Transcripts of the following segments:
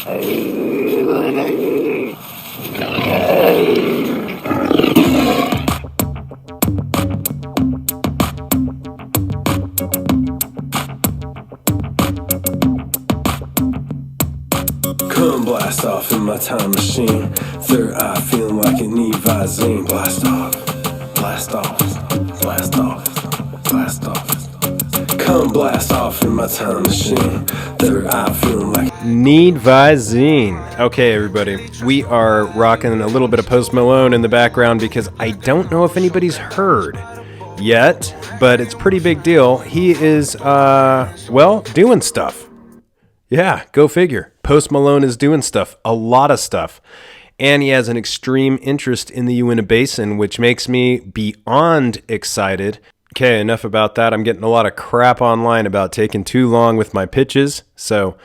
Come blast off in my time machine. Third eye feeling like it need Visine. Blast off, blast off, blast off, blast off. Come blast off in my time machine. Third eye feeling like need Visine. Okay, everybody, we are rocking a little bit of Post Malone in the background because I don't know if anybody's heard yet, but it's a pretty big deal. He is, doing stuff. Yeah, go figure. Post Malone is doing stuff, a lot of stuff. And he has an extreme interest in the Uinta Basin, which makes me beyond excited. Okay, enough about that. I'm getting a lot of crap online about taking too long with my pitches. So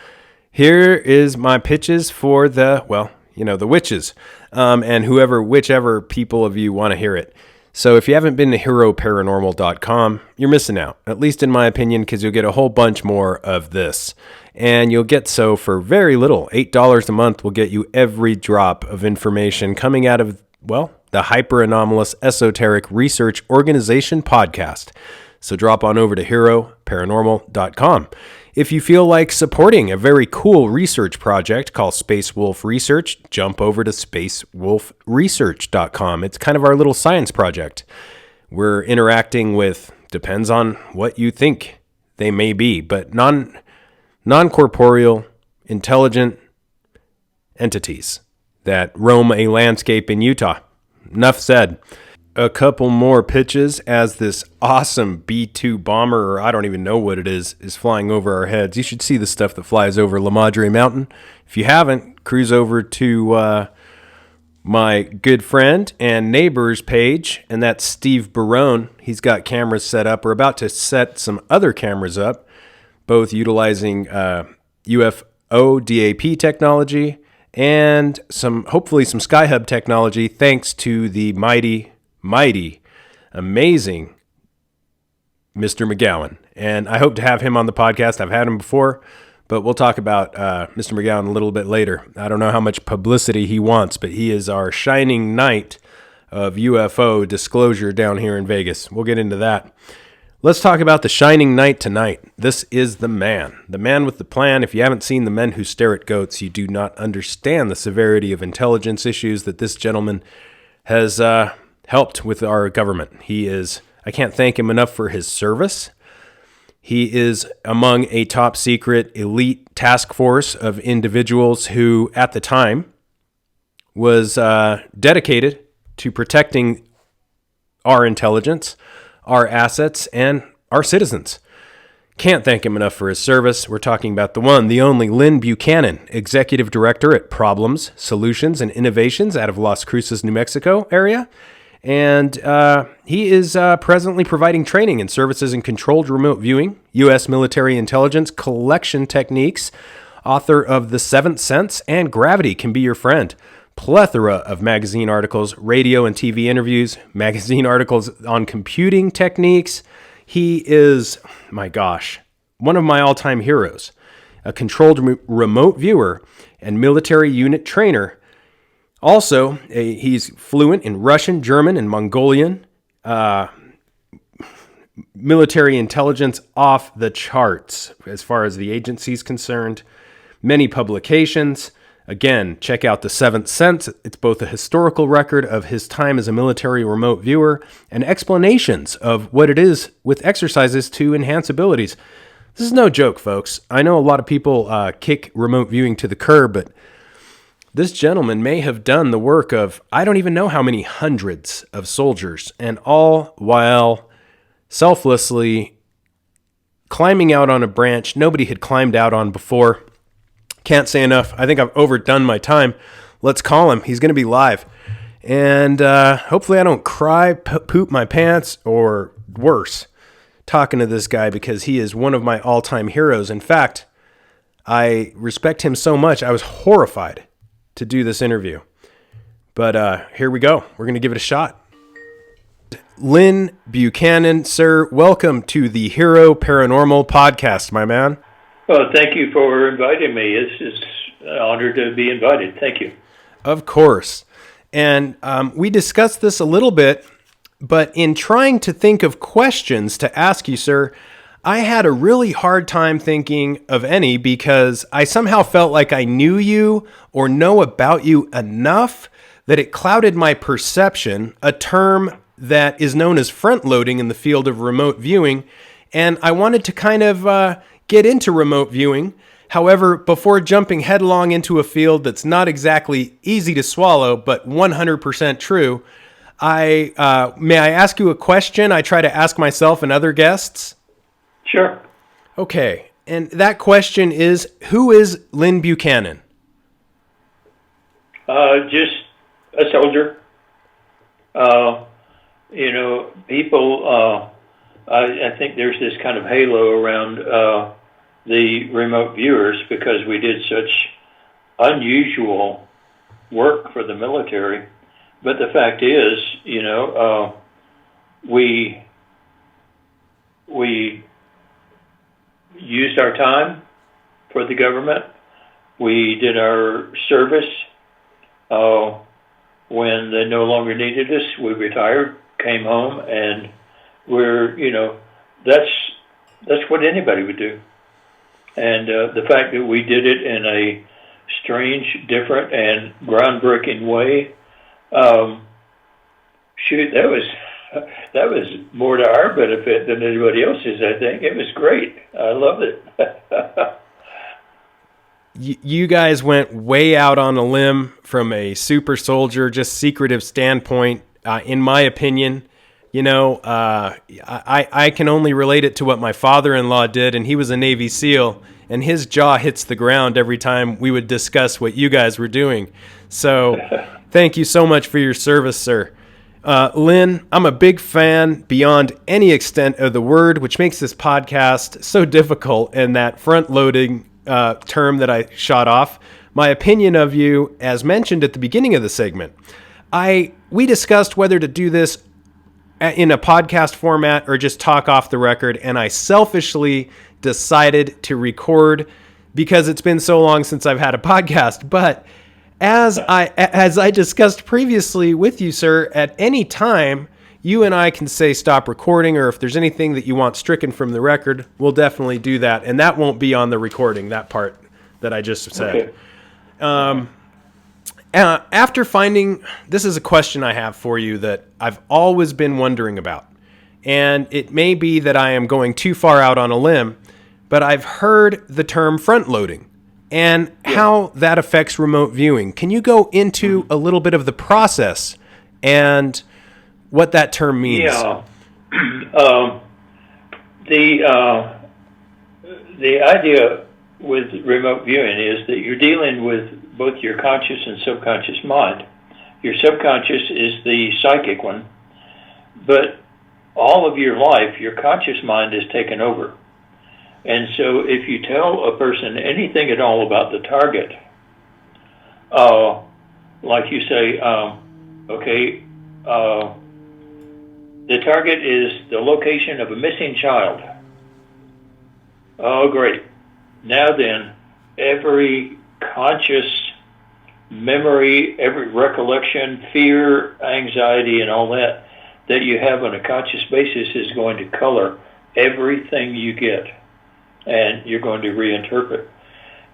here is my pitches for the witches, and whichever people of you want to hear it. So if you haven't been to heroparanormal.com, you're missing out, at least in my opinion, because you'll get a whole bunch more of this. And you'll get so for very little. $8 a month will get you every drop of information coming out of, the Hyper Anomalous Esoteric Research Organization podcast. So drop on over to heroparanormal.com. If you feel like supporting a very cool research project called Space Wolf Research, jump over to spacewolfresearch.com. It's kind of our little science project. We're interacting with, depends on what you think they may be, but non-corporeal, intelligent entities that roam a landscape in Utah. Enough said. A couple more pitches as this awesome B-2 bomber, or I don't even know what it is flying over our heads. You should see the stuff that flies over La Madre Mountain. If you haven't, cruise over to my good friend and neighbor's page, and that's Steve Barone. He's got cameras set up. We're about to set some other cameras up, both utilizing UFO DAP technology and hopefully some Skyhub technology, thanks to the mighty, amazing Mr. McGowan. And I hope to have him on the podcast. I've had him before, but we'll talk about Mr. McGowan a little bit later. I don't know how much publicity he wants, but he is our shining knight of UFO disclosure down here in Vegas. We'll get into that. Let's talk about the shining knight tonight. This is the man with the plan. If you haven't seen The Men Who Stare at Goats, you do not understand the severity of intelligence issues that this gentleman has helped with our government. I can't thank him enough for his service. He is among a top secret elite task force of individuals who, at the time, was dedicated to protecting our intelligence, our assets, and our citizens. Can't thank him enough for his service. We're talking about the one, the only Lyn Buchanan, Executive Director at Problems, Solutions, and Innovations out of Las Cruces, New Mexico area. And he is presently providing training and services in controlled remote viewing, U.S. military intelligence collection techniques, author of The Seventh Sense and Gravity Can Be Your Friend. Plethora of magazine articles, radio and TV interviews, magazine articles on computing techniques. He is, my gosh, one of my all-time heroes. A controlled remote viewer and military unit trainer. Also, he's fluent in Russian, German, and Mongolian. Military intelligence off the charts as far as the agency's concerned. Many publications. Again, check out The Seventh Sense. It's both a historical record of his time as a military remote viewer and explanations of what it is with exercises to enhance abilities. This is no joke, folks. I know a lot of people kick remote viewing to the curb, but this gentleman may have done the work of, I don't even know how many hundreds of soldiers, and all while selflessly climbing out on a branch nobody had climbed out on before. Can't say enough. I think I've overdone my time. Let's call him. He's going to be live. And hopefully I don't cry, poop my pants, or worse, talking to this guy, because he is one of my all-time heroes. In fact, I respect him so much, I was horrified to do this interview. But here we go. We're going to give it a shot. Lyn Buchanan, sir, welcome to the Hero Paranormal Podcast, my man. Well, thank you for inviting me. an honor to be invited. Thank you. Of course. And we discussed this a little bit, but in trying to think of questions to ask you, sir, I had a really hard time thinking of any because I somehow felt like I knew you or know about you enough that it clouded my perception, a term that is known as front loading in the field of remote viewing. And I wanted to kind of get into remote viewing. However, before jumping headlong into a field that's not exactly easy to swallow, but 100% true, may I ask you a question I try to ask myself and other guests? Sure. Okay, and that question is, who is Lyn Buchanan? Just a soldier. People, I think there's this kind of halo around the remote viewers because we did such unusual work for the military. But the fact is, we used our time for the government. We did our service. When they no longer needed us, we retired, came home, and that's what anybody would do. And the fact that we did it in a strange, different, and groundbreaking way, that was more to our benefit than anybody else's, I think. It was great. I loved it. You guys went way out on a limb from a super soldier, just secretive standpoint, in my opinion. I can only relate it to what my father-in-law did, and he was a Navy SEAL, and his jaw hits the ground every time we would discuss what you guys were doing. So thank you so much for your service, sir. Lyn, I'm a big fan beyond any extent of the word, which makes this podcast so difficult, and that front-loading term that I shot off. My opinion of you, as mentioned at the beginning of the segment, we discussed whether to do this in a podcast format or just talk off the record, and I selfishly decided to record because it's been so long since I've had a podcast. But as I discussed previously with you, sir, at any time you and I can say stop recording, or if there's anything that you want stricken from the record, we'll definitely do that, and that won't be on the recording, that part that I just said. Okay. After finding, this is a question I have for you that I've always been wondering about, and it may be that I am going too far out on a limb, but I've heard the term front loading and how that affects remote viewing. Can you go into a little bit of the process and what that term means? Yeah. The idea with remote viewing is that you're dealing with both your conscious and subconscious mind. Your subconscious is the psychic one, but all of your life, your conscious mind is taken over. And so if you tell a person anything at all about the target, like you say, the target is the location of a missing child. Oh, great. Now then, every conscious memory, every recollection, fear, anxiety, and all that you have on a conscious basis is going to color everything you get, and you're going to reinterpret.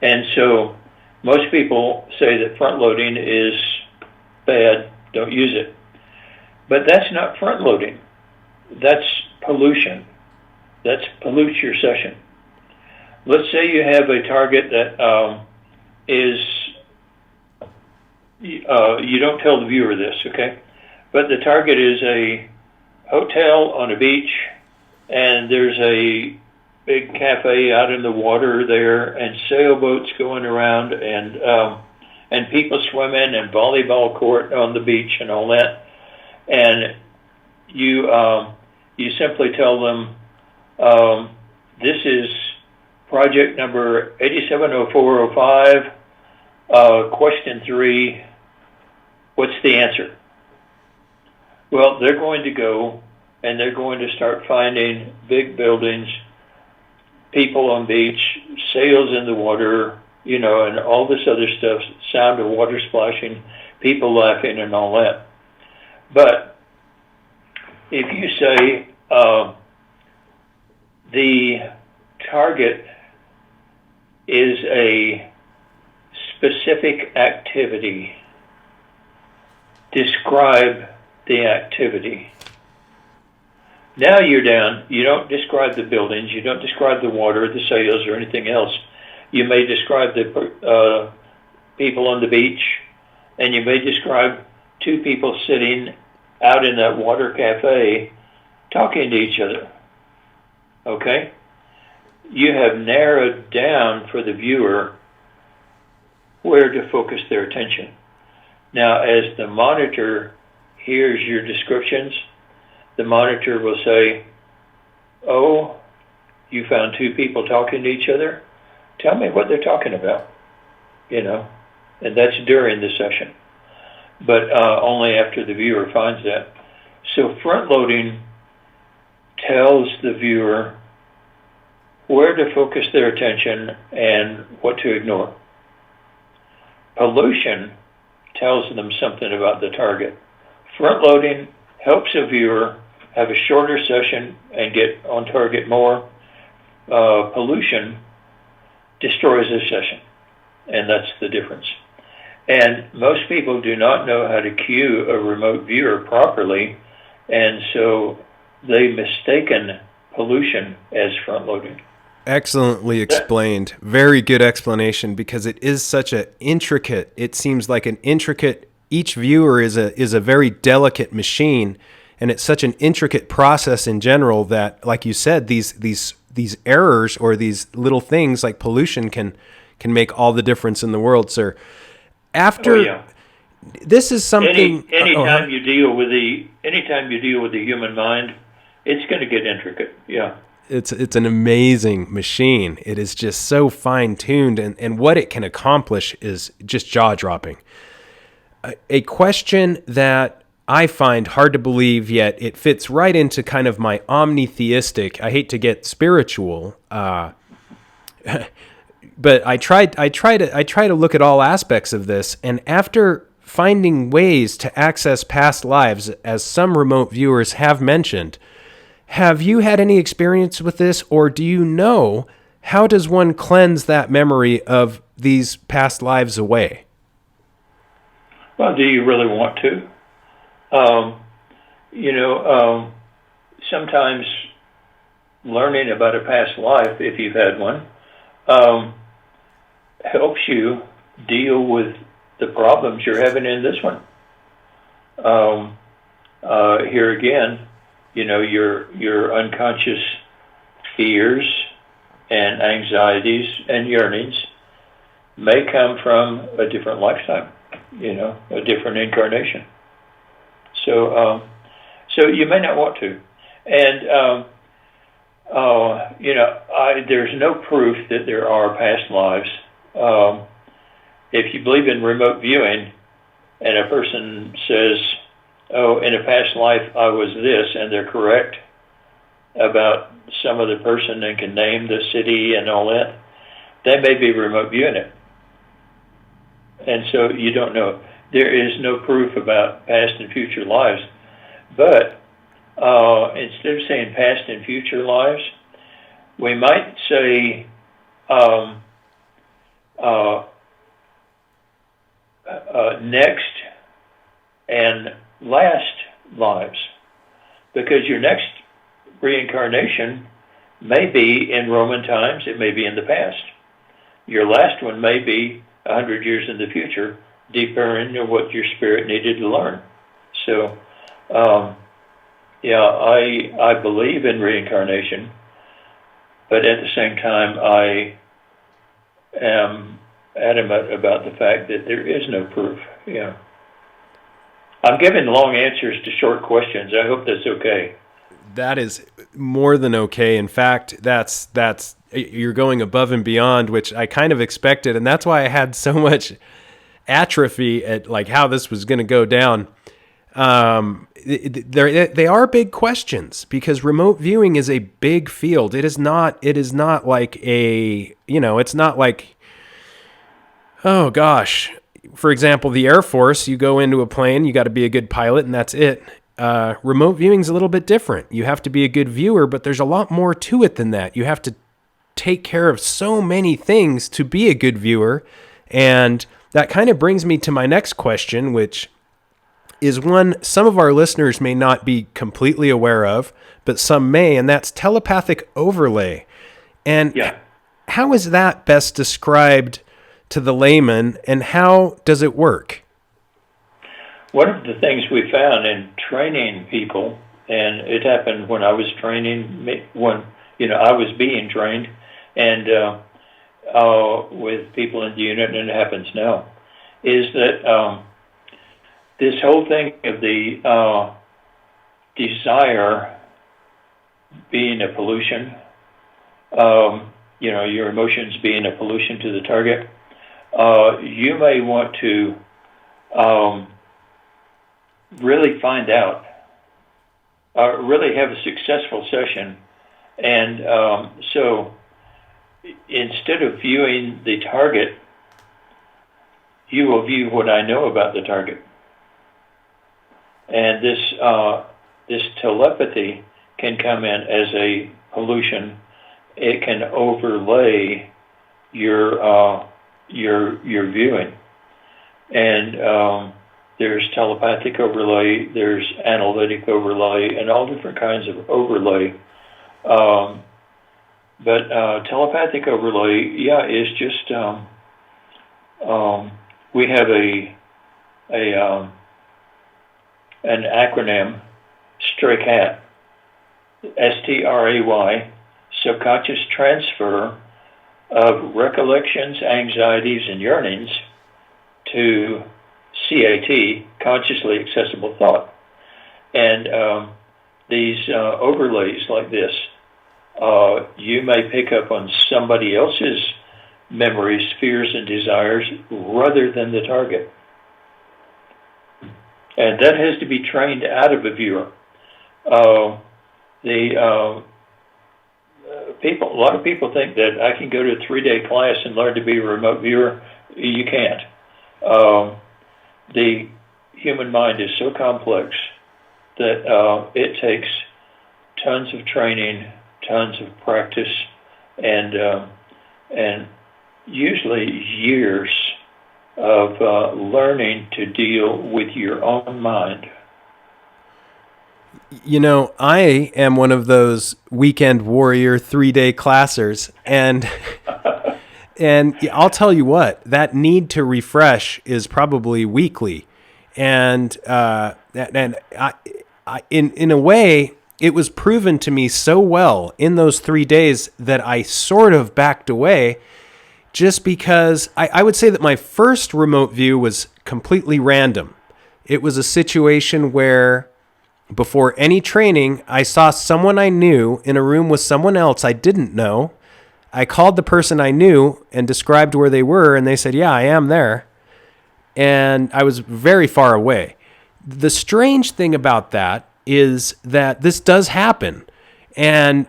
And so most people say that front loading is bad, don't use it. But that's not front loading. That's pollution. That's pollutes your session. Let's say you have a target that you don't tell the viewer this, okay? But the target is a hotel on a beach, and there's a big cafe out in the water there, and sailboats going around, and people swimming, and volleyball court on the beach, and all that. And you simply tell them, this is project number 870405, question 3, what's the answer? Well, they're going to go and they're going to start finding big buildings, people on beach, sails in the water, and all this other stuff, sound of water splashing, people laughing, and all that. But if you say the target is a specific activity, describe the activity. Now you're down. You don't describe the buildings. You don't describe the water, the sails, or anything else. You may describe the people on the beach, and you may describe two people sitting out in that water cafe talking to each other. Okay? You have narrowed down for the viewer where to focus their attention. Now, as the monitor hears your descriptions, the monitor will say, "Oh, you found two people talking to each other? Tell me what they're talking about." And that's during the session, but only after the viewer finds that. So front-loading tells the viewer where to focus their attention and what to ignore. Pollution tells them something about the target. Front-loading helps a viewer have a shorter session and get on target more. Pollution destroys the session, and that's the difference. And most people do not know how to cue a remote viewer properly, and so they mistaken pollution as front-loading. Excellently explained. Very good explanation, because it is such an intricate, it seems like an intricate, each viewer is a very delicate machine, and it's such an intricate process in general that, like you said, these errors or these little things like pollution can make all the difference in the world, sir. After this is something anytime you deal with the human mind, it's going to get intricate. Yeah. It's an amazing machine. It is just so fine-tuned, and what it can accomplish is just jaw-dropping. A question that I find hard to believe, yet it fits right into kind of my omnitheistic, I hate to get spiritual, but I try to look at all aspects of this, and after finding ways to access past lives, as some remote viewers have mentioned, have you had any experience with this, or do you know how does one cleanse that memory of these past lives away? Well, do you really want to? Sometimes learning about a past life, if you've had one, helps you deal with the problems you're having in this one. Here again, your unconscious fears and anxieties and yearnings may come from a different lifetime, a different incarnation. So you may not want to. And, there's no proof that there are past lives. If you believe in remote viewing and a person says, "Oh, in a past life I was this," and they're correct about some other person and can name the city and all that, they may be remote viewing it. And so you don't know. There is no proof about past and future lives. But instead of saying past and future lives, we might say next and last lives, because your next reincarnation may be in Roman times, it may be in the past. Your last one may be 100 years in the future, deeper into what your spirit needed to learn. So, I believe in reincarnation, but at the same time, I am adamant about the fact that there is no proof. Yeah. I'm giving long answers to short questions. I hope that's okay. That is more than okay. In fact, that's you're going above and beyond, which I kind of expected, and that's why I had so much atrophy at like how this was going to go down. They are big questions because remote viewing is a big field. It is not like it's not like Oh, gosh. For example, the Air Force, you go into a plane, you got to be a good pilot, and that's it. Remote viewing's a little bit different. You have to be a good viewer, but there's a lot more to it than that. You have to take care of so many things to be a good viewer. And that kind of brings me to my next question, which is one some of our listeners may not be completely aware of, but some may, and that's telepathic overlay. And Yeah. how is that best described to the layman, and how does it work? One of the things we found in training people, and it happened when I was training, when I was being trained, and with people in the unit, and it happens now, is that this whole thing of the desire being a pollution, your emotions being a pollution to the target, you may want to really find out, really have a successful session. And so instead of viewing the target, you will view what I know about the target. And this telepathy can come in as a pollution. It can overlay your viewing. And there's telepathic overlay, there's analytic overlay, and all different kinds of overlay. But telepathic overlay, is just we have an acronym, STRAY, STRAY, subconscious transfer of recollections, anxieties, and yearnings to CAT, consciously accessible thought. And these overlays like this, you may pick up on somebody else's memories, fears, and desires rather than the target. And that has to be trained out of a viewer. A lot of people think that I can go to a 3-day class and learn to be a remote viewer. You can't. The human mind is so complex that it takes tons of training, tons of practice, and usually years of learning to deal with your own mind. I am one of those weekend warrior 3-day classers, and I'll tell you what, that need to refresh is probably weekly. And in a way, it was proven to me so well in those 3 days that I sort of backed away, just because I would say that my first remote view was completely random. It was a situation where before any training, I saw someone I knew in a room with someone else I didn't know. I called the person I knew and described where they were, and they said, yeah, I am there. And I was very far away. The strange thing about that is that this does happen. And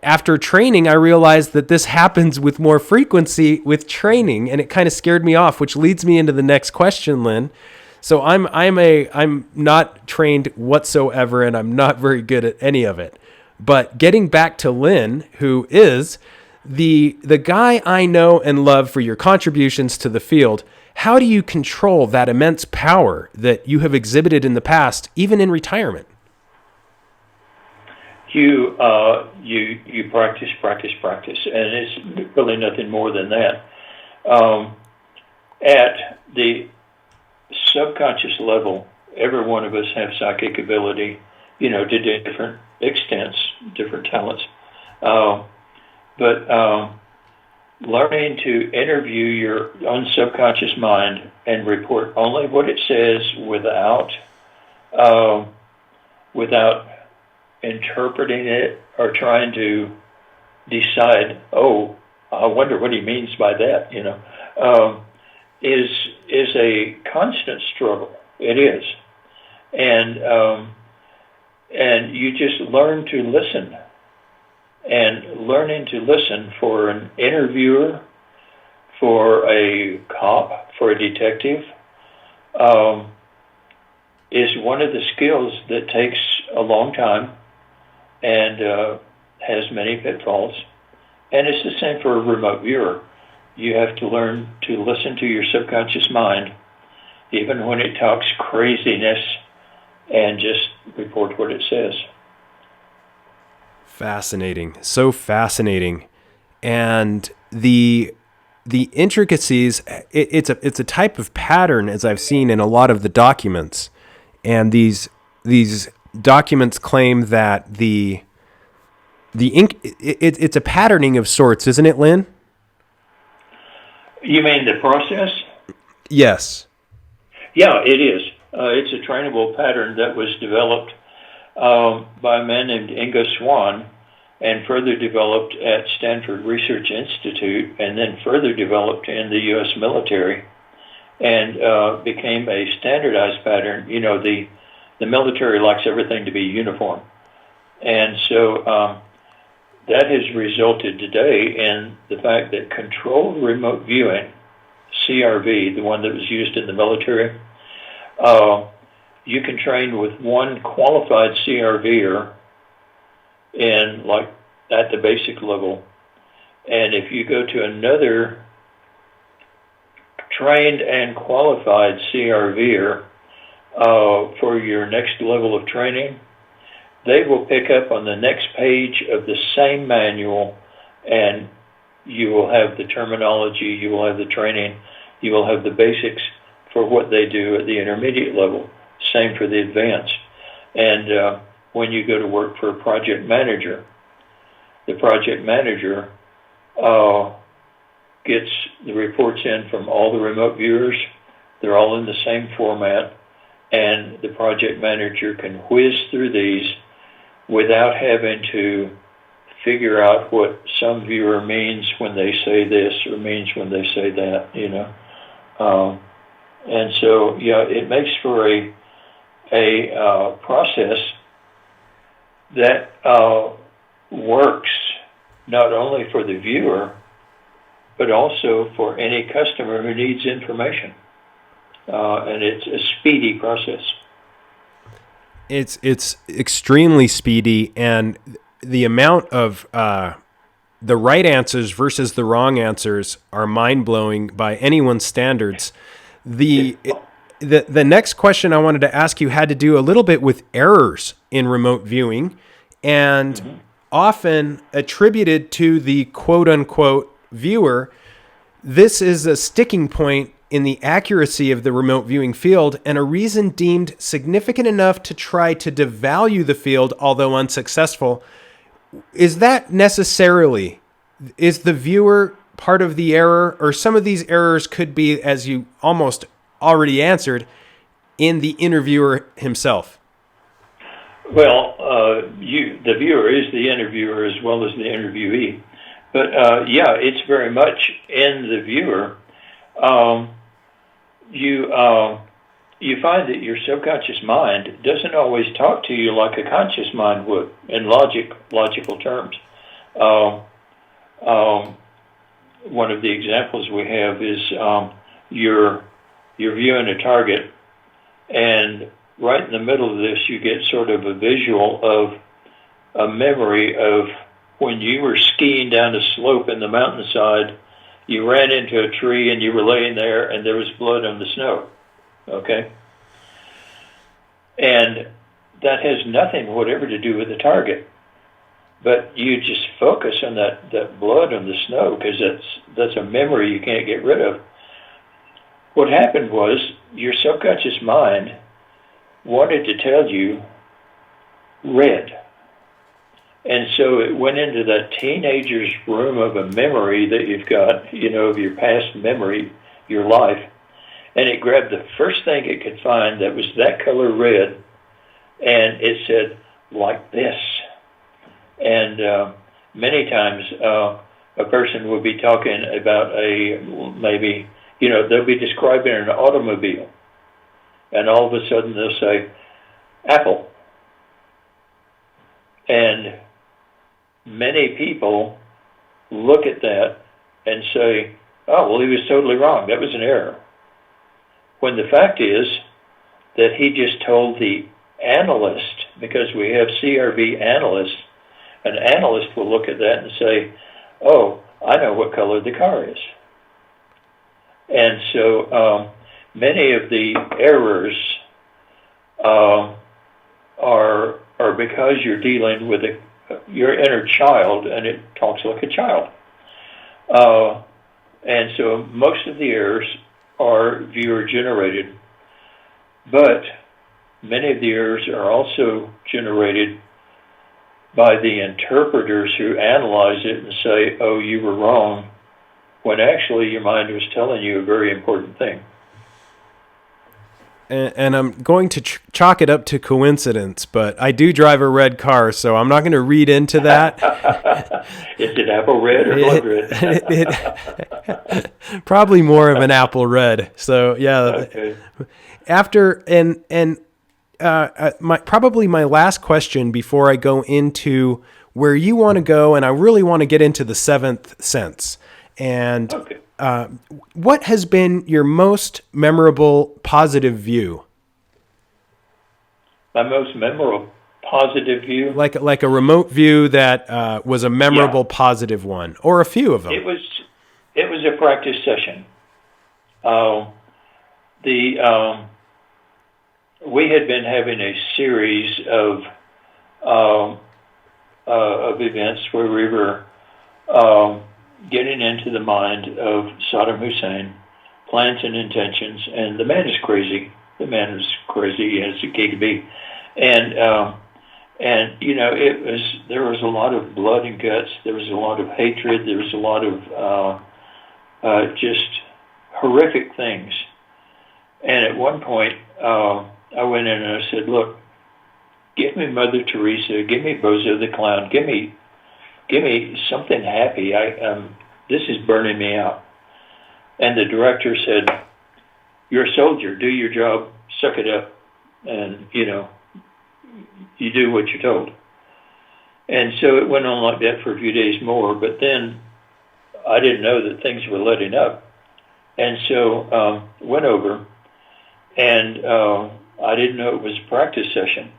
after training, I realized that this happens with more frequency with training, and it kind of scared me off, which leads me into the next question, Lynn. So I'm not trained whatsoever, and I'm not very good at any of it. But getting back to Lynn, who is the guy I know and love for your contributions to the field, how do you control that immense power that you have exhibited in the past, even in retirement? You practice, and it's really nothing more than that. At the subconscious level, every one of us have psychic ability, to different extents, different talents. But learning to interview your own subconscious mind and report only what it says without interpreting it or trying to decide, I wonder what he means by that, is a constant struggle. It is. And you just learn to listen. And learning to listen for an interviewer, for a cop, for a detective, is one of the skills that takes a long time and has many pitfalls. And it's the same for a remote viewer. You have to learn to listen to your subconscious mind, even when it talks craziness, and just report what it says. Fascinating. So fascinating. And the intricacies, it's a type of pattern, as I've seen in a lot of the documents. And these documents claim that it's a patterning of sorts, isn't it, Lynn? You mean the process? Yes. Yeah, it is. It's a trainable pattern that was developed by a man named Ingo Swann, and further developed at Stanford Research Institute, and then further developed in the U.S. military, and became a standardized pattern. You know, the military likes everything to be uniform. And so that has resulted today in the fact that controlled remote viewing, CRV, the one that was used in the military, you can train with one qualified CRVer in, like, at the basic level. And if you go to another trained and qualified CRVer for your next level of training, they will pick up on the next page of the same manual, and you will have the terminology, you will have the training, you will have the basics for what they do at the intermediate level. Same for the advanced. And when you go to work for a project manager, the project manager gets the reports in from all the remote viewers. They're all in the same format, and the project manager can whiz through these without having to figure out what some viewer means when they say this or means when they say that, you know. And so, yeah, it makes for a process that works not only for the viewer, but also for any customer who needs information. And it's a speedy process. It's extremely speedy, and the amount of the right answers versus the wrong answers are mind-blowing by anyone's standards. The next question I wanted to ask you had to do a little bit with errors in remote viewing, and often attributed to the quote-unquote viewer. This is a sticking point in the accuracy of the remote viewing field, and a reason deemed significant enough to try to devalue the field, although unsuccessful. Is that necessarily, is the viewer part of the error, or some of these errors could be, as you almost already answered, in the interviewer himself? Well, the viewer is the interviewer as well as the interviewee. But yeah, it's very much in the viewer. You find that your subconscious mind doesn't always talk to you like a conscious mind would in logical terms. One of the examples we have is you're viewing a target, and right in the middle of this, you get sort of a visual of a memory of when you were skiing down a slope in the mountainside. You ran into a tree and you were laying there and there was blood on the snow, okay? And that has nothing whatever to do with the target. But you just focus on that blood on the snow because that's a memory you can't get rid of. What happened was your subconscious mind wanted to tell you red. And so it went into that teenager's room of a memory that you've got, you know, of your past memory, your life, and it grabbed the first thing it could find that was that color red, and it said, like this. And many times a person will be talking about maybe, you know, they'll be describing an automobile, and all of a sudden they'll say, apple. And many people look at that and say, oh, well, he was totally wrong. That was an error. When the fact is that he just told the analyst, because we have CRV analysts, an analyst will look at that and say, oh, I know what color the car is. And so many of the errors are because you're dealing with your inner child, and it talks like a child. And so most of the errors are viewer generated, but many of the errors are also generated by the interpreters who analyze it and say, oh, you were wrong, when actually your mind was telling you a very important thing. And I'm going to chalk it up to coincidence, but I do drive a red car, so I'm not going to read into that. Is it apple red or blood red? Probably more of an apple red. So yeah. Okay. After probably my last question before I go into where you want to go, and I really want to get into the seventh sense. And Okay. What has been your most memorable positive view? My most memorable positive view? Like a remote view that was a memorable positive one, or a few of them. It was a practice session. We had been having a series of events where we were getting into the mind of Saddam Hussein, plans and intentions, and the man is crazy. The man is crazy as it can be, and you know, there was a lot of blood and guts. There was a lot of hatred. There was a lot of just horrific things. And at one point, I went in and I said, "Look, give me Mother Teresa. Give me Bozo the Clown. Give me something happy. This is burning me out." And the director said, "You're a soldier. Do your job. Suck it up, and you do what you're told." And so it went on like that for a few days more. But then I didn't know that things were letting up, and so went over, and I didn't know it was a practice session.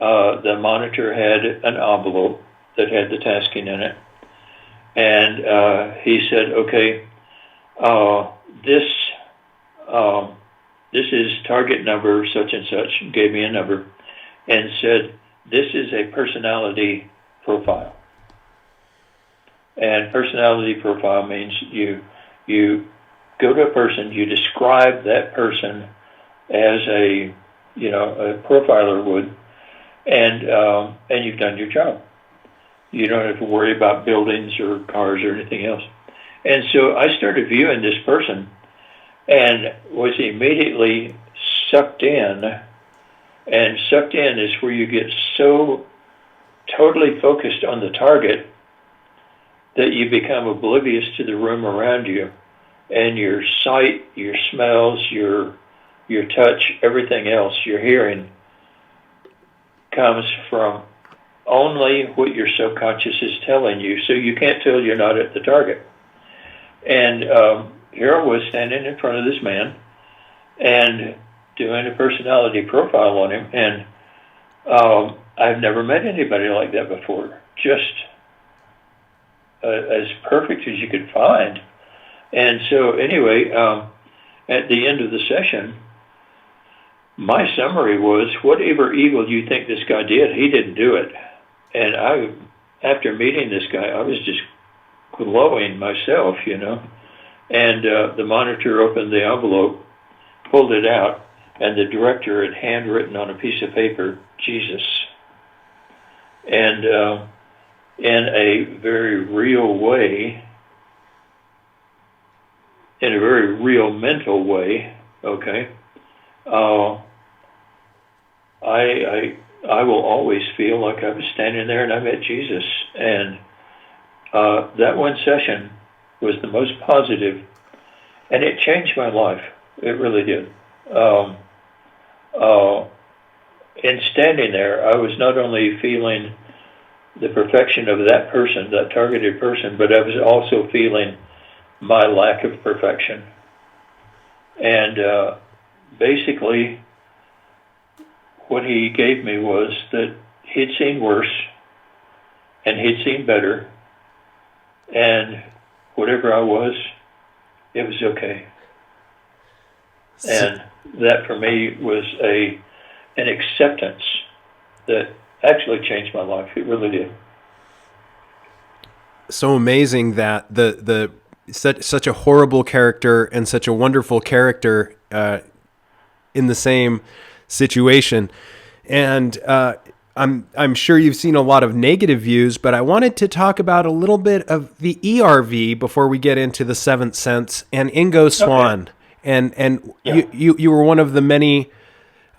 The monitor had an envelope that had the tasking in it. And he said, okay, this is target number such and such, gave me a number, and said, this is a personality profile. And personality profile means you go to a person, you describe that person as a profiler would, and you've done your job. You don't have to worry about buildings or cars or anything else. And so I started viewing this person and was immediately sucked in. And sucked in is where you get so totally focused on the target that you become oblivious to the room around you. And your sight, your smells, your touch, everything else, your hearing, comes from only what your subconscious is telling you, so you can't tell you're not at the target. And here I was standing in front of this man and doing a personality profile on him, and I've never met anybody like that before, just as perfect as you could find. And so anyway, at the end of the session, my summary was, whatever evil you think this guy did, he didn't do it. And after meeting this guy, I was just glowing myself, And the monitor opened the envelope, pulled it out, and the director had handwritten on a piece of paper, Jesus. And in a very real way, in a very real mental way, okay, I will always feel like I was standing there and I met Jesus. And that one session was the most positive, and it changed my life. It really did. In standing there, I was not only feeling the perfection of that person, that targeted person, but I was also feeling my lack of perfection. And basically, what he gave me was that he'd seen worse, and he'd seen better, and whatever I was, it was okay. And that for me was an acceptance that actually changed my life. It really did. So amazing that such a horrible character and such a wonderful character in the same situation. And I'm sure you've seen a lot of negative views, but I wanted to talk about a little bit of the ERV before we get into the Seventh Sense and Ingo Swann. Okay. And yeah. you were one of the many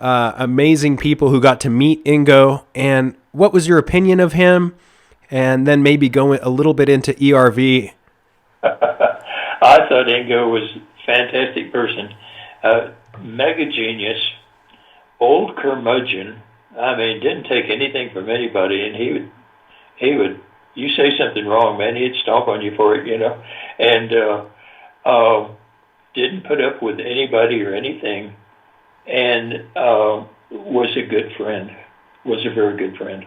amazing people who got to meet Ingo. And what was your opinion of him? And then maybe go a little bit into ERV. I thought Ingo was a fantastic person, mega genius, old curmudgeon. I mean, didn't take anything from anybody, and he would. You say something wrong, man, he'd stomp on you for it, you know, and didn't put up with anybody or anything, and was a good friend, was a very good friend,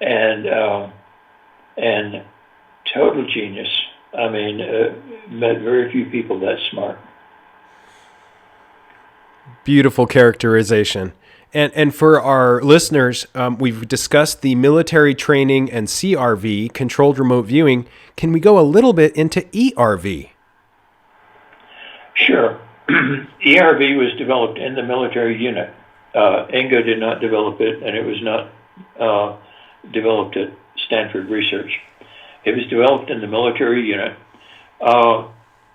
and total genius. I mean, met very few people that smart. Beautiful characterization. And for our listeners, we've discussed the military training and CRV, controlled remote viewing. Can we go a little bit into ERV? Sure. ERV was developed in the military unit. Ingo did not develop it, and it was not developed at Stanford Research. It was developed in the military unit.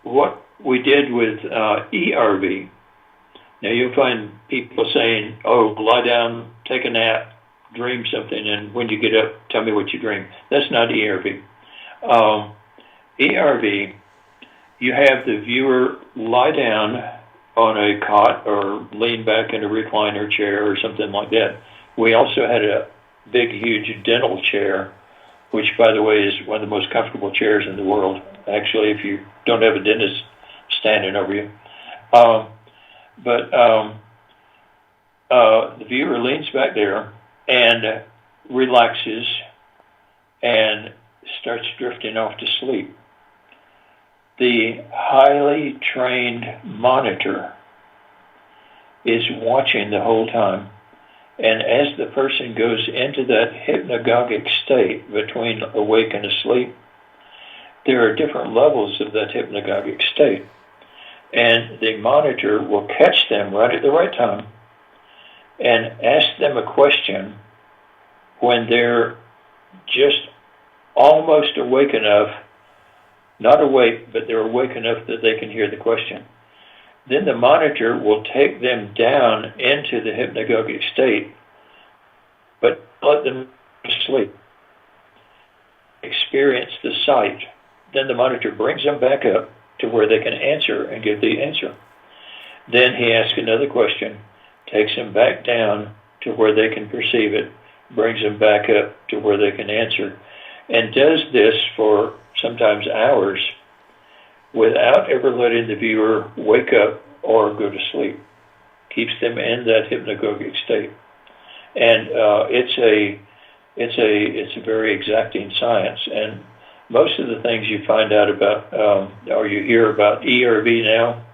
What we did with ERV, now you'll find people saying, oh, lie down, take a nap, dream something, and when you get up, tell me what you dream. That's not ERV. ERV, you have the viewer lie down on a cot or lean back in a recliner chair or something like that. We also had a big, huge dental chair, which, by the way, is one of the most comfortable chairs in the world, actually, if you don't have a dentist standing over you. But the viewer leans back there and relaxes and starts drifting off to sleep. The highly trained monitor is watching the whole time. And as the person goes into that hypnagogic state between awake and asleep, there are different levels of that hypnagogic state. And the monitor will catch them right at the right time and ask them a question when they're just almost awake enough, not awake, but they're awake enough that they can hear the question. Then the monitor will take them down into the hypnagogic state, but let them sleep, experience the sight. Then the monitor brings them back up to where they can answer and give the answer. Then he asks another question, takes them back down to where they can perceive it, brings them back up to where they can answer, and does this for sometimes hours without ever letting the viewer wake up or go to sleep. Keeps them in that hypnagogic state. And it's a very exacting science. And most of the things you find out about, or you hear about ERV now,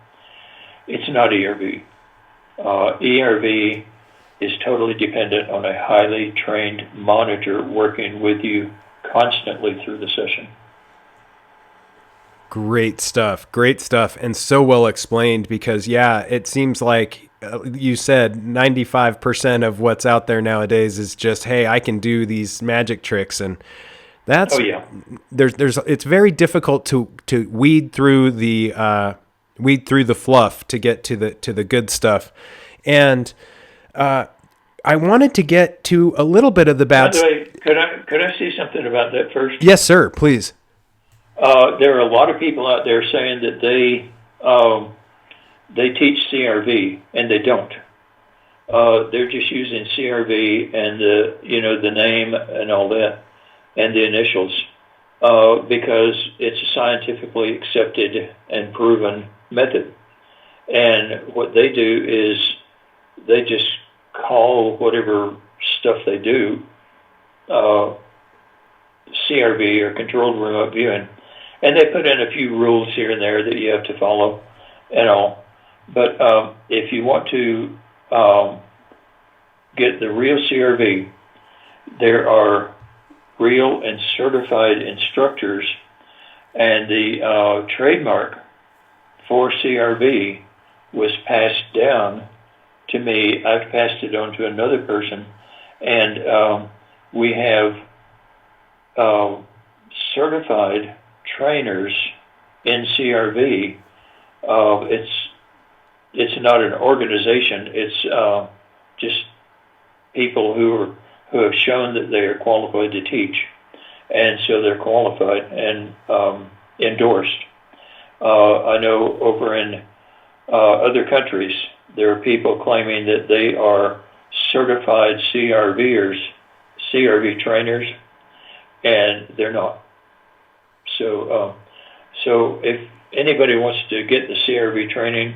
it's not ERV. ERV is totally dependent on a highly trained monitor working with you constantly through the session. Great stuff, and so well explained because, yeah, it seems like you said 95% of what's out there nowadays is just, hey, I can do these magic tricks, and that's it's very difficult to weed through the fluff to get to the good stuff. And I wanted to get to a little bit of the bad. By the way, could I say something about that first? Yes, sir. Please. There are a lot of people out there saying that they teach CRV, and they don't. They're just using CRV and the name and all that, and the initials. because it's a scientifically accepted and proven method. And what they do is they just call whatever stuff they do CRV, or controlled remote viewing. And they put in a few rules here and there that you have to follow and all. But if you want to get the real CRV, there are real and certified instructors, and the trademark for CRV was passed down to me. I've passed it on to another person, and we have certified trainers in CRV. It's not an organization. It's just people who have shown that they are qualified to teach, and so they're qualified and endorsed. I know over in other countries there are people claiming that they are certified CRV trainers, and they're not. So if anybody wants to get the CRV training,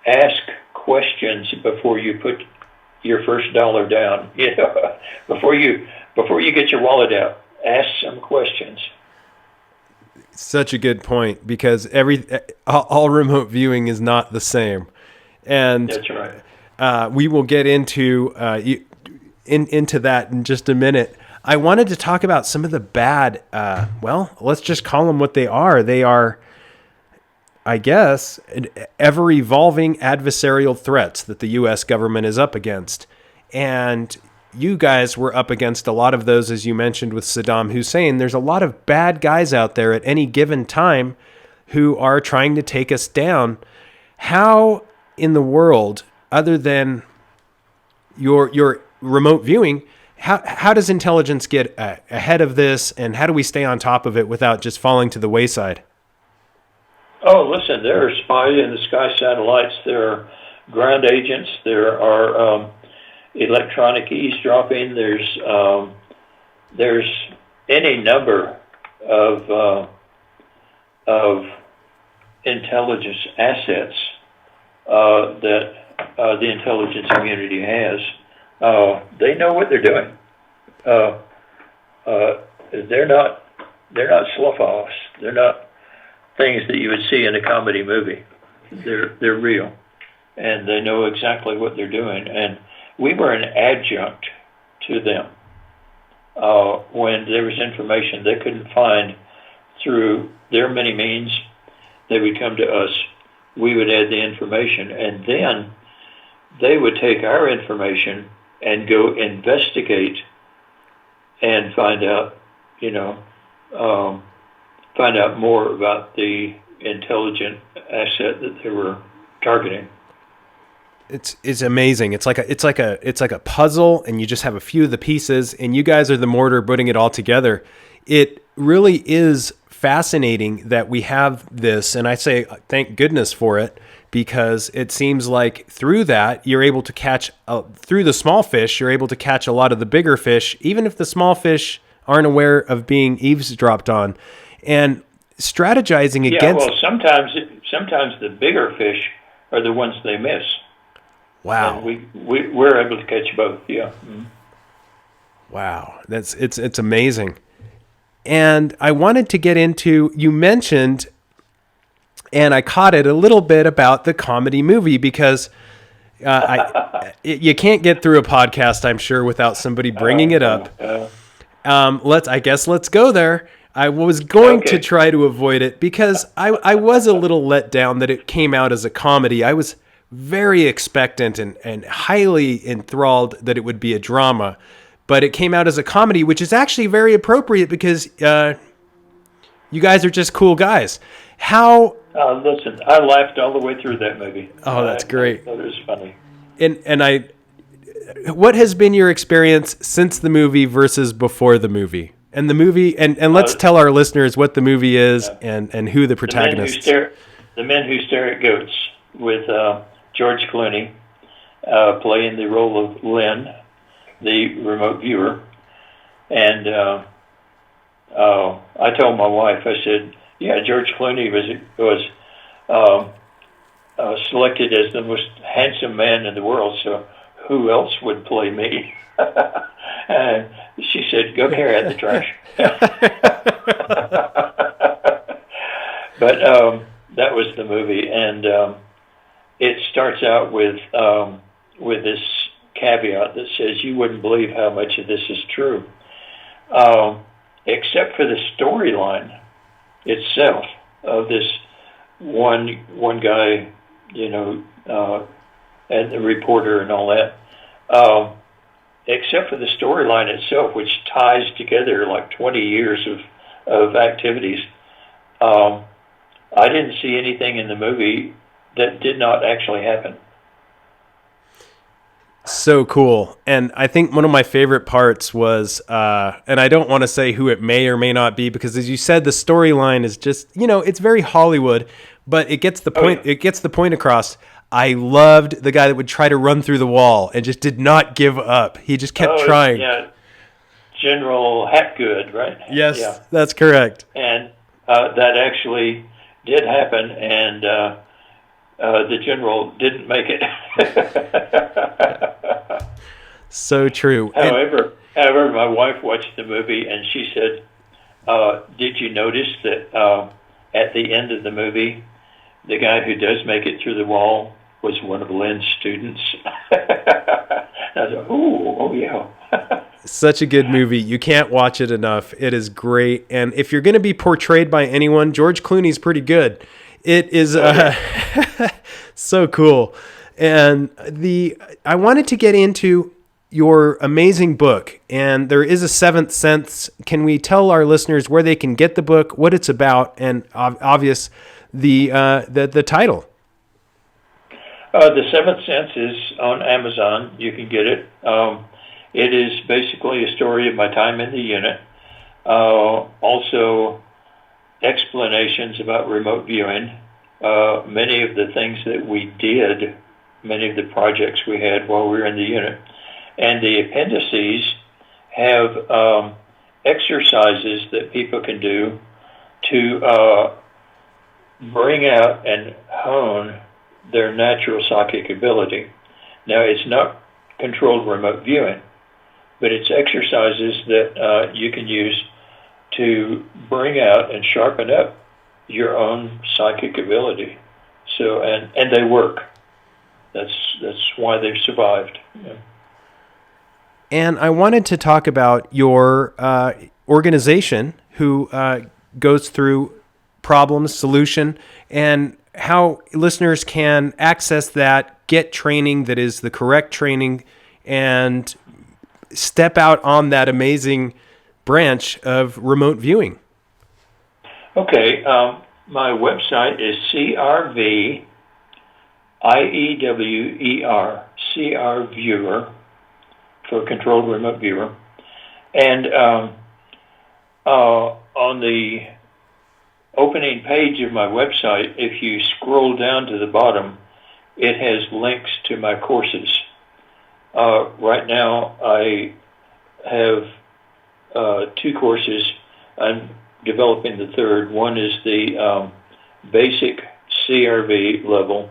ask questions before you put your first dollar down. You know, before you get your wallet out, ask some questions. Such a good point, because all remote viewing is not the same, and that's right. We will get into that in just a minute. I wanted to talk about some of the bad, let's just call them what they are. They are, I guess, ever-evolving adversarial threats that the U.S. government is up against. And you guys were up against a lot of those, as you mentioned, with Saddam Hussein. There's a lot of bad guys out there at any given time who are trying to take us down. How in the world, other than your remote viewing, how does intelligence get ahead of this, and how do we stay on top of it without just falling to the wayside? Oh, listen, there are spy in the sky satellites. There are ground agents. There are electronic eavesdropping. There's any number of intelligence assets that the intelligence community has. They know what they're doing. They're not slough-offs. They're not things that you would see in a comedy movie. They're real, and they know exactly what they're doing. And we were an adjunct to them. When there was information they couldn't find through their many means, they would come to us. We would add the information, and then they would take our information and go investigate and find out more about the intelligent asset that they were targeting. It's amazing. It's like a puzzle, and you just have a few of the pieces, and you guys are the mortar putting it all together. It really is fascinating that we have this, and I say thank goodness for it, because it seems like through that you're able to catch through the small fish, you're able to catch a lot of the bigger fish, even if the small fish aren't aware of being eavesdropped on, and strategizing against. Well, sometimes the bigger fish are the ones they miss. Wow. And we're able to catch both. Yeah. Mm-hmm. Wow, it's amazing. And I wanted to get into, you mentioned, and I caught it a little bit about the comedy movie, because you can't get through a podcast, I'm sure, without somebody bringing it up. Let's go there. I was going to try to avoid it, because I was a little let down that it came out as a comedy. I was very expectant and highly enthralled that it would be a drama, but it came out as a comedy, which is actually very appropriate, because you guys are just cool guys. How? Listen, I laughed all the way through that movie. Oh, that's great. That was funny. And what has been your experience since the movie versus before the movie? And the movie, and let's tell our listeners what the movie is and who the protagonists. The Men Who Stare at Goats, with George Clooney playing the role of Lynn, the remote viewer, and I told my wife, I said, yeah, George Clooney was selected as the most handsome man in the world, so who else would play me? And she said, go carry out the trash. But that was the movie, and it starts out with this caveat that says you wouldn't believe how much of this is true, except for the storyline itself of this one guy, and the reporter and all that. Except for the storyline itself, which ties together like 20 years of activities. I didn't see anything in the movie that did not actually happen. So cool. And I think one of my favorite parts was, and I don't want to say who it may or may not be, because as you said, the storyline is just, it's very Hollywood, but it gets the point. It gets the point across. I loved the guy that would try to run through the wall and just did not give up. He just kept trying. Yeah, General Hapgood, right? Yes, yeah. That's correct. And that actually did happen, and the general didn't make it. So true. However, my wife watched the movie, and she said, did you notice that at the end of the movie, the guy who does make it through the wall was one of Lyn's students? I was like, oh yeah. Such a good movie. You can't watch it enough. It is great. And if you're going to be portrayed by anyone, George Clooney's pretty good. It is so cool. And I wanted to get into your amazing book, and there is a Seventh Sense. Can we tell our listeners where they can get the book, what it's about, and the title? The Seventh Sense is on Amazon. You can get it. It is basically a story of my time in the unit. Also, explanations about remote viewing. Many of the things that we did, many of the projects we had while we were in the unit. And the appendices have exercises that people can do to bring out and hone their natural psychic ability. Now, it's not controlled remote viewing, but it's exercises that you can use to bring out and sharpen up your own psychic ability. So, and they work. That's why they've survived. Yeah. And I wanted to talk about your organization, who goes through problems, solution, and how listeners can access that, get training that is the correct training, and step out on that amazing branch of remote viewing. Okay, my website is CRViewer, for Controlled Remote Viewer. And on the opening page of my website, if you scroll down to the bottom, it has links to my courses. Right now, I have 2 courses. I'm developing the third. One is the basic CRV level,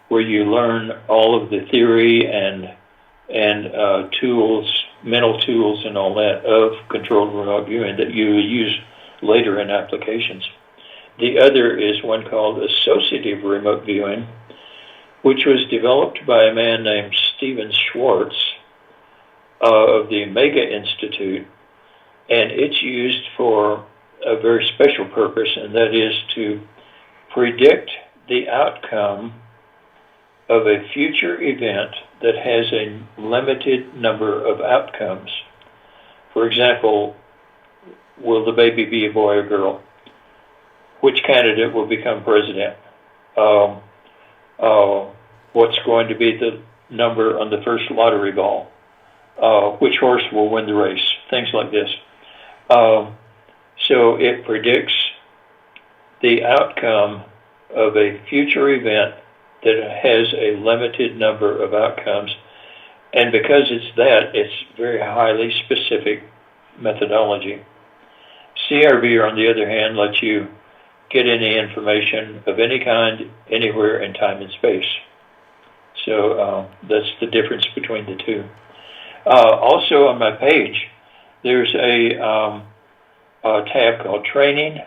where you learn all of the theory and tools, mental tools and all that of controlled remote viewing that you will use later in applications. The other is one called Associative Remote Viewing, which was developed by a man named Stephen Schwartz of the Omega Institute, and it's used for a very special purpose, and that is to predict the outcome of a future event that has a limited number of outcomes. For example, will the baby be a boy or girl? Which candidate will become president? What's going to be the number on the first lottery ball? Which horse will win the race? Things like this. So it predicts the outcome of a future event that has a limited number of outcomes. And because it's very highly specific methodology. CRV, on the other hand, lets you get any information of any kind, anywhere in time and space. So that's the difference between the two. Also on my page, there's a tab called Training,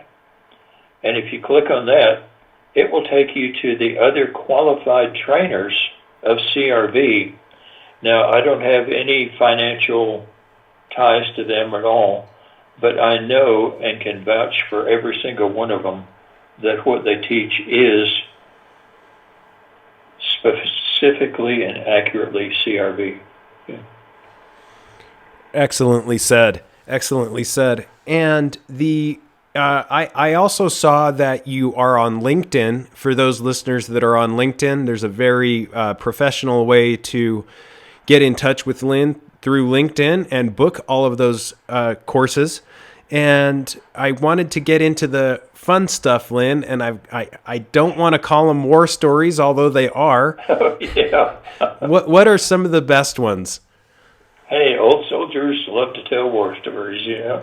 and if you click on that, it will take you to the other qualified trainers of CRV. Now, I don't have any financial ties to them at all, but I know and can vouch for every single one of them that what they teach is specifically and accurately CRV. Yeah. Excellently said. Excellently said. And I also saw that you are on LinkedIn. For those listeners that are on LinkedIn, there's a very professional way to get in touch with Lynn through LinkedIn and book all of those courses. And I wanted to get into the fun stuff, Lynn, and I don't want to call them war stories, although they are. Oh, yeah. What are some of the best ones? Hey, old soldiers love to tell war stories, you know.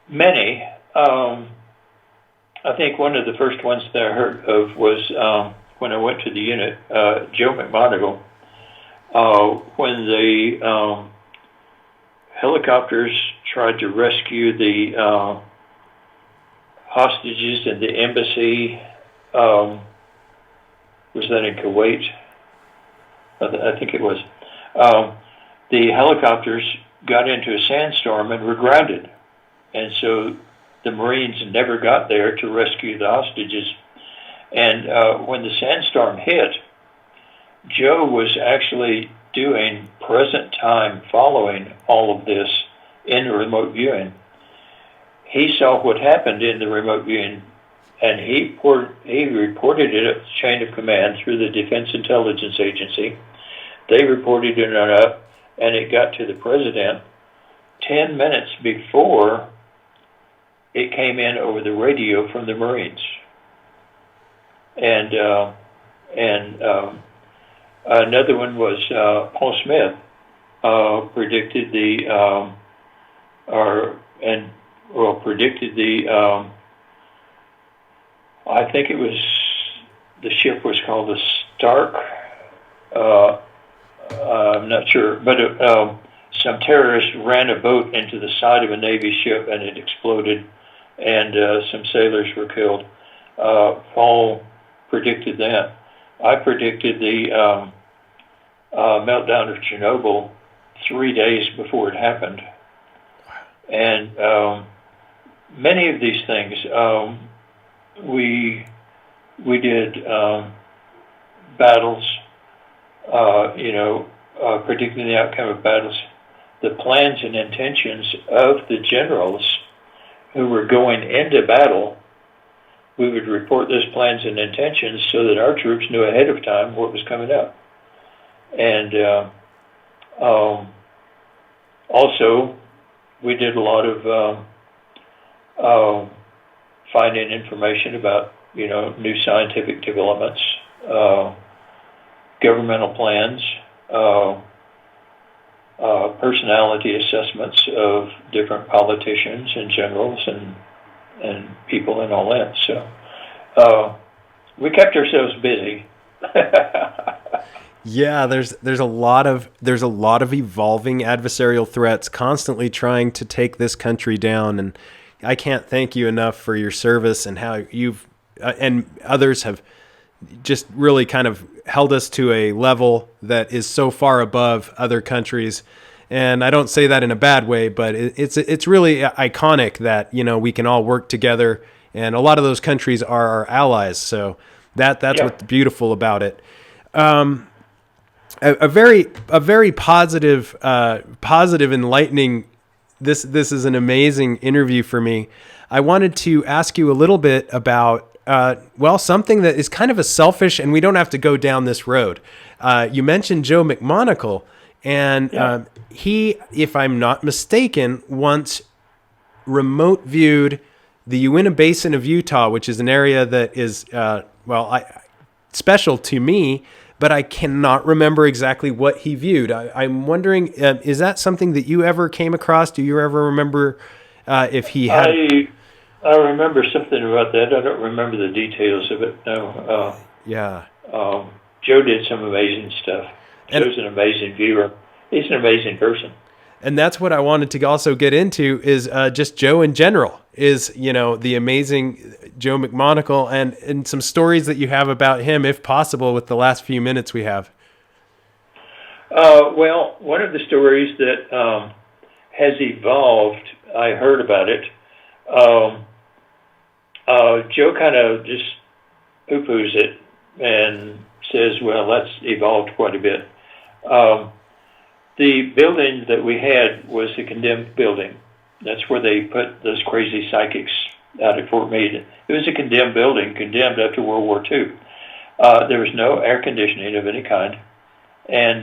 Many. I think one of the first ones that I heard of was when I went to the unit, Joe McMonagle, when the helicopters tried to rescue the hostages in the embassy. Was that in Kuwait? I think it was. The helicopters got into a sandstorm and were grounded. And so the Marines never got there to rescue the hostages. And when the sandstorm hit, Joe was actually doing present time following all of this in remote viewing. He saw what happened in the remote viewing, and he reported it at the chain of command through the Defense Intelligence Agency. They reported it up, and it got to the president 10 minutes before it came in over the radio from the Marines. And another one was Paul Smith predicted I think it was, the ship was called the Stark. I'm not sure, but some terrorists ran a boat into the side of a Navy ship and it exploded, and some sailors were killed. Paul predicted that. I predicted the meltdown of Chernobyl 3 days before it happened. And many of these things, we did battles, predicting the outcome of battles, the plans and intentions of the generals who were going into battle. We would report those plans and intentions so that our troops knew ahead of time what was coming up. And also, we did a lot of finding information about, new scientific developments, governmental plans, personality assessments of different politicians and generals and people and all that. So we kept ourselves busy. Yeah, there's a lot of evolving adversarial threats constantly trying to take this country down, and I can't thank you enough for your service and how you've and others have just really kind of held us to a level that is so far above other countries. And I don't say that in a bad way, but it's really iconic that, we can all work together, and a lot of those countries are our allies. So that's what's beautiful about it. A very positive, enlightening. This is an amazing interview for me. I wanted to ask you a little bit about something that is kind of a selfish, and we don't have to go down this road. You mentioned Joe McMonagle, and he, if I'm not mistaken, once remote viewed the Uinta Basin of Utah, which is an area that is special to me, but I cannot remember exactly what he viewed. I'm wondering, is that something that you ever came across? Do you ever remember if he had... I remember something about that. I don't remember the details of it. No. Yeah. Joe did some amazing stuff. Joe's an amazing viewer. He's an amazing person. And that's what I wanted to also get into is just Joe in general, is, the amazing Joe McMonagle and some stories that you have about him, if possible, with the last few minutes we have. Well, one of the stories that has evolved, I heard about it. Joe kind of just poo-poos it and says, well, that's evolved quite a bit. The building that we had was a condemned building. That's where they put those crazy psychics out at Fort Meade. It was a condemned building, condemned after World War II. There was no air conditioning of any kind. And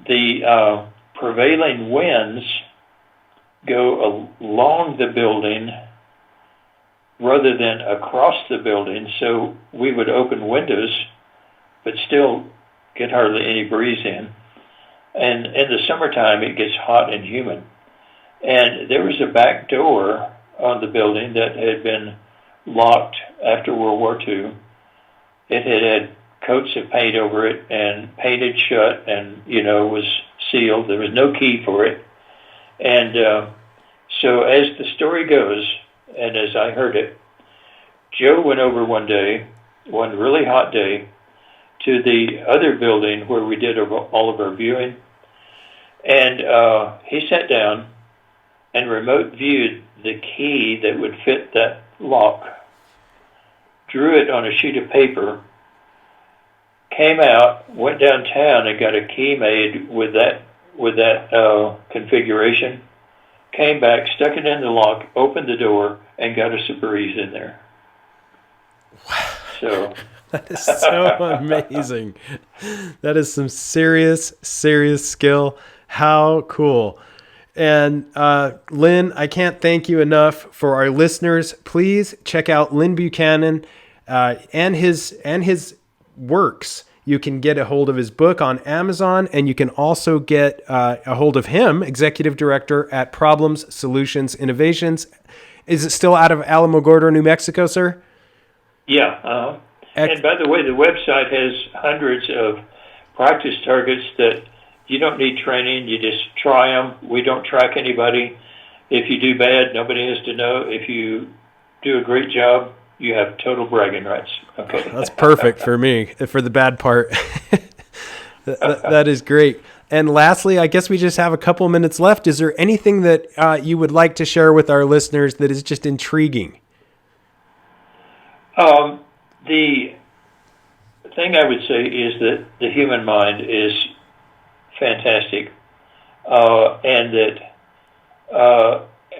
the prevailing winds go along the building rather than across the building. So we would open windows, but still get hardly any breeze in. And in the summertime, it gets hot and humid. And there was a back door on the building that had been locked after World War II. It had coats of paint over it and painted shut and, was sealed. There was no key for it. And so as the story goes, and as I heard it, Joe went over one really hot day, to the other building where we did all of our viewing. And he sat down and remote viewed the key that would fit that lock, drew it on a sheet of paper, came out, went downtown and got a key made with that configuration, came back, stuck it in the lock, opened the door, and got us a breeze in there. Wow. So that is so amazing. That is some serious skill. How cool. And Lynn, I can't thank you enough. For our listeners, please check out Lyn Buchanan and his works. You can get a hold of his book on Amazon, and you can also get a hold of him, Executive Director at Problems, Solutions, Innovations. Is it still out of Alamogordo, New Mexico, sir? Yeah. And by the way, the website has hundreds of practice targets that you don't need training. You just try them. We don't track anybody. If you do bad, nobody has to know. If you do a great job, you have total bragging rights. Okay. That's perfect for me, for the bad part. That is great. And lastly, I guess we just have a couple minutes left. Is there anything that you would like to share with our listeners that is just intriguing? The thing I would say is that the human mind is fantastic, and that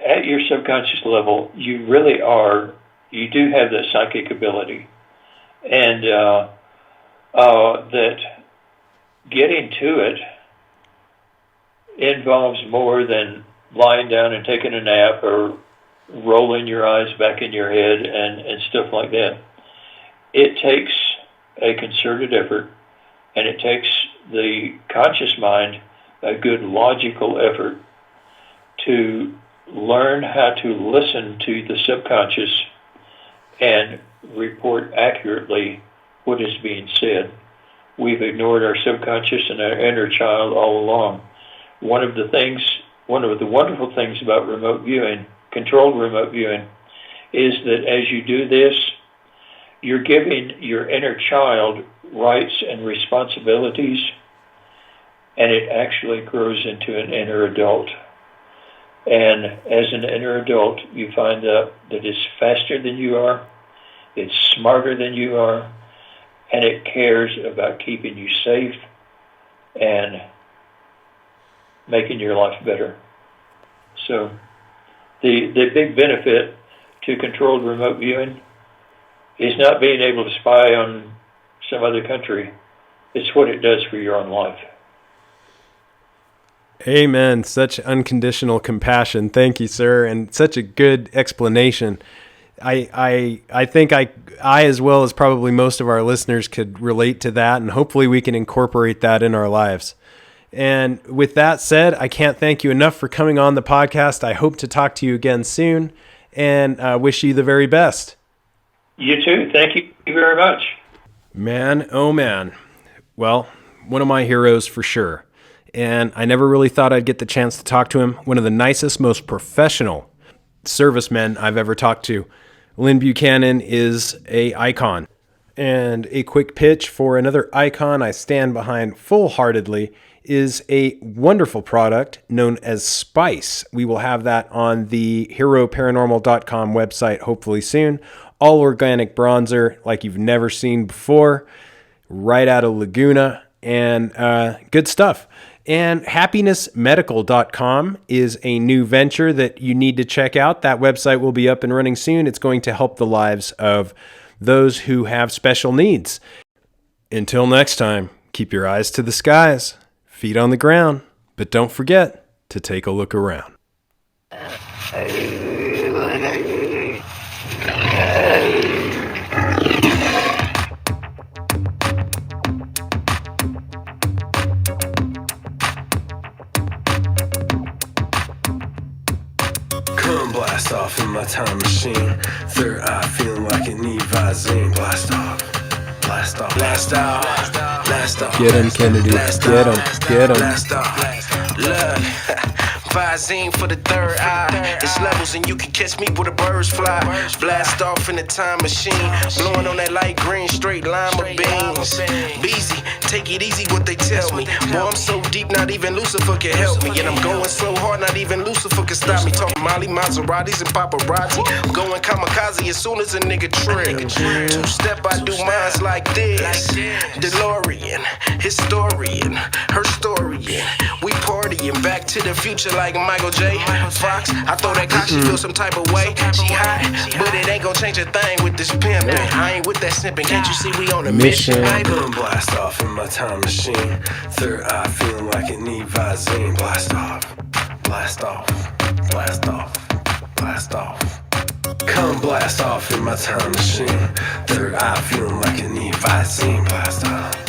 at your subconscious level, you do have that psychic ability, and that getting to it involves more than lying down and taking a nap or rolling your eyes back in your head and stuff like that. It takes a concerted effort, and it takes the conscious mind a good logical effort to learn how to listen to the subconscious and report accurately what is being said. We've ignored our subconscious and our inner child all along. One of the wonderful things about remote viewing, controlled remote viewing, is that as you do this, you're giving your inner child rights and responsibilities, and it actually grows into an inner adult. And as an inner adult, you find out that it's faster than you are, it's smarter than you are, and it cares about keeping you safe and making your life better. So the big benefit to controlled remote viewing is not being able to spy on some other country. It's what it does for your own life. Amen. Such unconditional compassion. Thank you, sir. And such a good explanation. I think I as well as probably most of our listeners could relate to that, and hopefully we can incorporate that in our lives. And with that said, I can't thank you enough for coming on the podcast. I hope to talk to you again soon, and wish you the very best. You too. Thank you very much. Man, oh man. Well, one of my heroes for sure. And I never really thought I'd get the chance to talk to him. One of the nicest, most professional servicemen I've ever talked to. Lyn Buchanan is a icon. And a quick pitch for another icon I stand behind full-heartedly is a wonderful product known as Spice. We will have that on the heroparanormal.com website hopefully soon. All organic bronzer like you've never seen before, right out of Laguna, and good stuff. And happinessmedical.com is a new venture that you need to check out. That website will be up and running soon. It's going to help the lives of those who have special needs. Until next time, keep your eyes to the skies, feet on the ground, but don't forget to take a look around. Come blast off in my time machine. Third eye feeling like it need Visine. Blast off, blast off, blast off, blast off. Get him, Kennedy. Get him. Get him. Blast off. Look, Visine for the third eye. It's levels and you can catch me where the birds fly. Blast off in the time machine. Blowing on that light green straight lima beams. Beezy, take it easy what they tell me. Boy, I'm so deep, not even Lucifer can help me. And I'm going so hard, not even Lucifer can stop me. Talking Molly, Maseratis, and paparazzi. I'm going kamikaze as soon as a nigga trick. Two-step, I do mines like this. DeLorean, historian, her story. We partying back to the future like Michael J. Fox. I throw that cock, she feel some type of way. She hot, but it ain't gon' change a thing with this pimpin'. I ain't with that snipping, can't you see we on a mission? Boom, blast off in my time machine. Third eye feeling like it need Visine. Blast off, blast off, blast off, blast off. Come blast off in my time machine. Third eye feeling like it need Visine. Blast off.